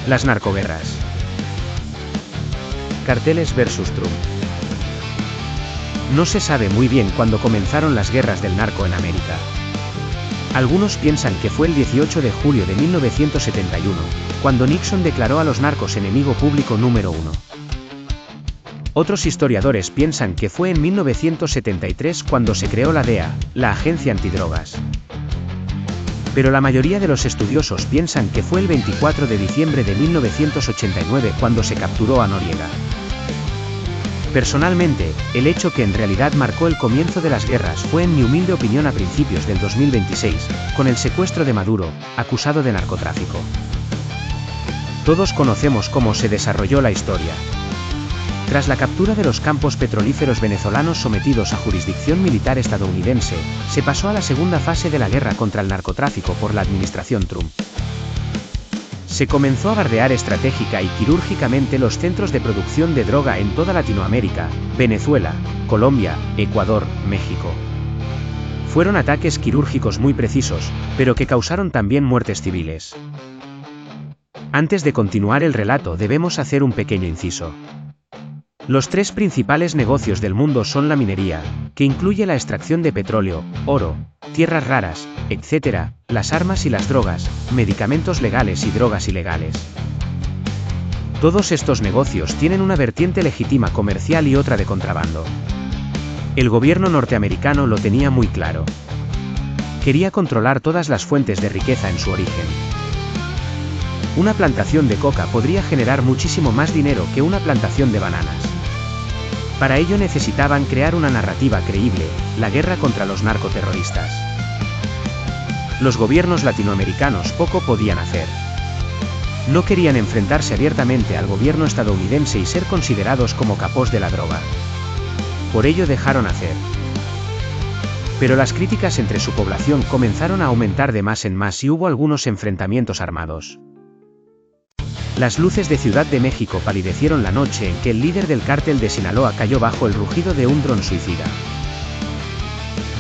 Las narcoguerras. Carteles versus Trump. No se sabe muy bien cuándo comenzaron las guerras del narco en América. Algunos piensan que fue el 18 de julio de 1971, cuando Nixon declaró a los narcos enemigo público número 1. Otros historiadores piensan que fue en 1973 cuando se creó la DEA, la Agencia Antidrogas. Pero la mayoría de los estudiosos piensan que fue el 24 de diciembre de 1989 cuando se capturó a Noriega. Personalmente, el hecho que en realidad marcó el comienzo de las guerras fue en mi humilde opinión a principios del 2026, con el secuestro de Maduro, acusado de narcotráfico. Todos conocemos cómo se desarrolló la historia. Tras la captura de los campos petrolíferos venezolanos sometidos a jurisdicción militar estadounidense, se pasó a la segunda fase de la guerra contra el narcotráfico por la administración Trump. Se comenzó a bardear estratégica y quirúrgicamente los centros de producción de droga en toda Latinoamérica, Venezuela, Colombia, Ecuador, México. Fueron ataques quirúrgicos muy precisos, pero que causaron también muertes civiles. Antes de continuar el relato debemos hacer un pequeño inciso. Los tres principales negocios del mundo son la minería, que incluye la extracción de petróleo, oro, tierras raras, etc., las armas y las drogas, medicamentos legales y drogas ilegales. Todos estos negocios tienen una vertiente legítima comercial y otra de contrabando. El gobierno norteamericano lo tenía muy claro. Quería controlar todas las fuentes de riqueza en su origen. Una plantación de coca podría generar muchísimo más dinero que una plantación de bananas. Para ello necesitaban crear una narrativa creíble, la guerra contra los narcoterroristas. Los gobiernos latinoamericanos poco podían hacer. No querían enfrentarse abiertamente al gobierno estadounidense y ser considerados como capós de la droga. Por ello dejaron hacer. Pero las críticas entre su población comenzaron a aumentar de más en más y hubo algunos enfrentamientos armados. Las luces de Ciudad de México palidecieron la noche en que el líder del cártel de Sinaloa cayó bajo el rugido de un dron suicida.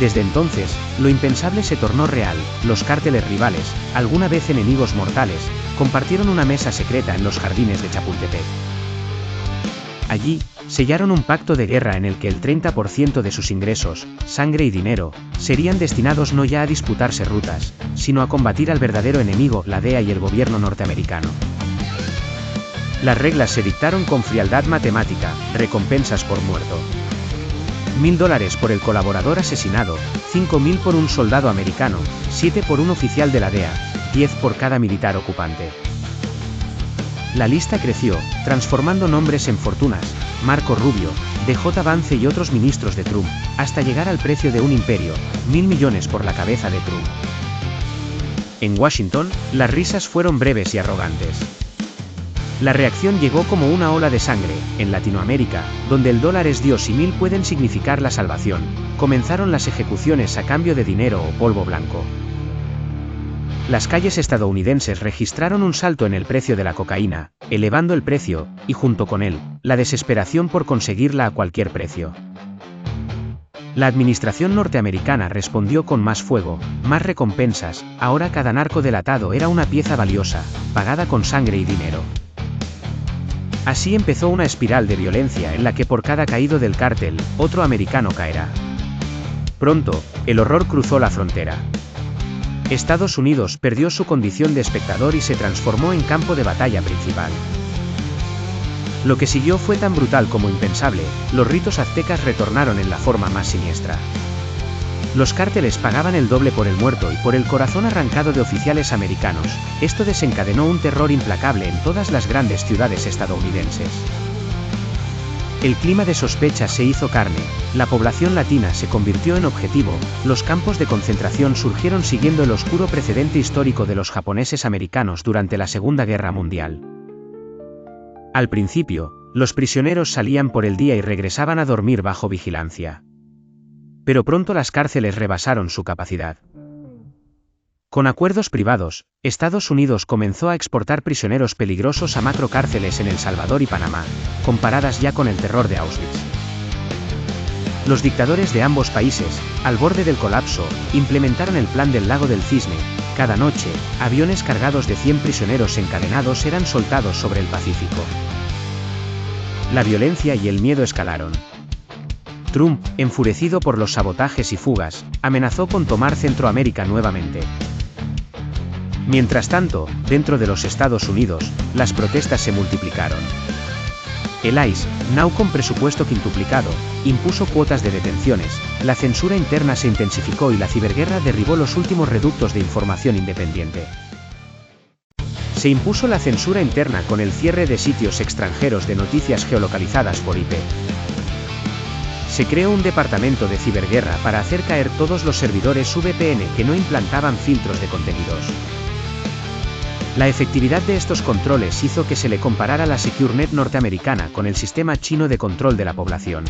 Desde entonces, lo impensable se tornó real, los cárteles rivales, alguna vez enemigos mortales, compartieron una mesa secreta en los jardines de Chapultepec. Allí, sellaron un pacto de guerra en el que el 30% de sus ingresos, sangre y dinero, serían destinados no ya a disputarse rutas, sino a combatir al verdadero enemigo, la DEA y el gobierno norteamericano. Las reglas se dictaron con frialdad matemática, recompensas por muerto. $1000 por el colaborador asesinado, 5000 por un soldado americano, 7 por un oficial de la DEA, 10 por cada militar ocupante. La lista creció, transformando nombres en fortunas, Marco Rubio, DJ Vance y otros ministros de Trump, hasta llegar al precio de un imperio, $1000 millones por la cabeza de Trump. En Washington, las risas fueron breves y arrogantes. La reacción llegó como una ola de sangre. En Latinoamérica, donde el dólar es Dios y 1000 pueden significar la salvación, comenzaron las ejecuciones a cambio de dinero o polvo blanco. Las calles estadounidenses registraron un salto en el precio de la cocaína, elevando el precio, y junto con él, la desesperación por conseguirla a cualquier precio. La administración norteamericana respondió con más fuego, más recompensas, ahora cada narco delatado era una pieza valiosa, pagada con sangre y dinero. Así empezó una espiral de violencia en la que por cada caído del cártel, otro americano caerá. Pronto, el horror cruzó la frontera. Estados Unidos perdió su condición de espectador y se transformó en campo de batalla principal. Lo que siguió fue tan brutal como impensable, los ritos aztecas retornaron en la forma más siniestra. Los cárteles pagaban el doble por el muerto y por el corazón arrancado de oficiales americanos. Esto desencadenó un terror implacable en todas las grandes ciudades estadounidenses. El clima de sospecha se hizo carne, la población latina se convirtió en objetivo, los campos de concentración surgieron siguiendo el oscuro precedente histórico de los japoneses americanos durante la Segunda Guerra Mundial. Al principio, los prisioneros salían por el día y regresaban a dormir bajo vigilancia. Pero pronto las cárceles rebasaron su capacidad. Con acuerdos privados, Estados Unidos comenzó a exportar prisioneros peligrosos a macrocárceles en El Salvador y Panamá, comparadas ya con el terror de Auschwitz. Los dictadores de ambos países, al borde del colapso, implementaron el Plan del Lago del Cisne, Cada noche, aviones cargados de 100 prisioneros encadenados eran soltados sobre el Pacífico. La violencia y el miedo escalaron. Trump, enfurecido por los sabotajes y fugas, amenazó con tomar Centroamérica nuevamente. Mientras tanto, dentro de los Estados Unidos, las protestas se multiplicaron. El ICE, now con presupuesto quintuplicado, impuso cuotas de detenciones, la censura interna se intensificó y la ciberguerra derribó los últimos reductos de información independiente. Se impuso la censura interna con el cierre de sitios extranjeros de noticias geolocalizadas por IP. Se creó un departamento de ciberguerra para hacer caer todos los servidores VPN que no implantaban filtros de contenidos. La efectividad de estos controles hizo que se le comparara la SecureNet norteamericana con el sistema chino de control de la población.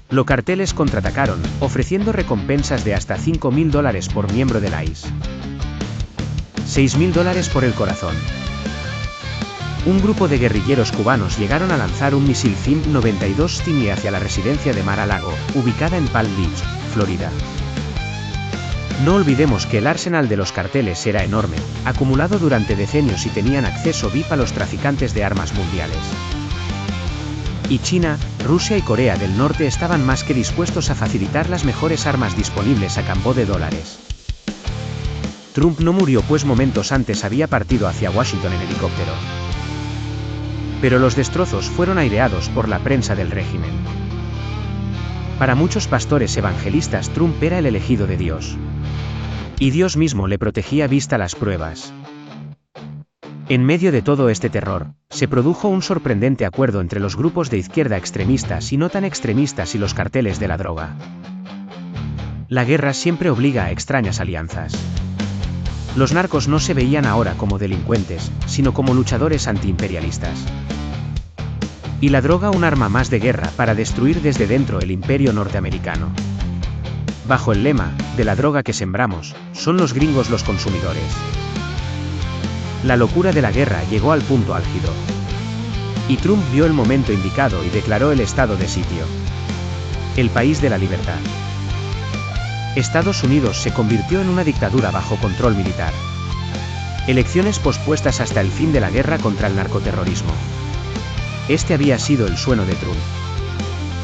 Los carteles contraatacaron, ofreciendo recompensas de hasta $5.000 por miembro del ICE. $6.000 por el corazón. Un grupo de guerrilleros cubanos llegaron a lanzar un misil ZIM-92 Stingy hacia la residencia de Mar-a-Lago, ubicada en Palm Beach, Florida. No olvidemos que el arsenal de los carteles era enorme, acumulado durante decenios y tenían acceso VIP a los traficantes de armas mundiales. Y China, Rusia y Corea del Norte estaban más que dispuestos a facilitar las mejores armas disponibles a cambio de dólares. Trump no murió pues momentos antes había partido hacia Washington en helicóptero. Pero los destrozos fueron aireados por la prensa del régimen. Para muchos pastores evangelistas Trump era el elegido de Dios. Y Dios mismo le protegía vista las pruebas. En medio de todo este terror, se produjo un sorprendente acuerdo entre los grupos de izquierda extremistas y no tan extremistas y los carteles de la droga. La guerra siempre obliga a extrañas alianzas. Los narcos no se veían ahora como delincuentes, sino como luchadores antiimperialistas. Y la droga un arma más de guerra para destruir desde dentro el imperio norteamericano. Bajo el lema, de la droga que sembramos, son los gringos los consumidores. La locura de la guerra llegó al punto álgido. Y Trump vio el momento indicado y declaró el estado de sitio. El país de la libertad. Estados Unidos se convirtió en una dictadura bajo control militar. Elecciones pospuestas hasta el fin de la guerra contra el narcoterrorismo. Este había sido el sueño de Trump.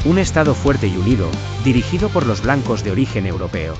Un Estado fuerte y unido, dirigido por los blancos de origen europeo.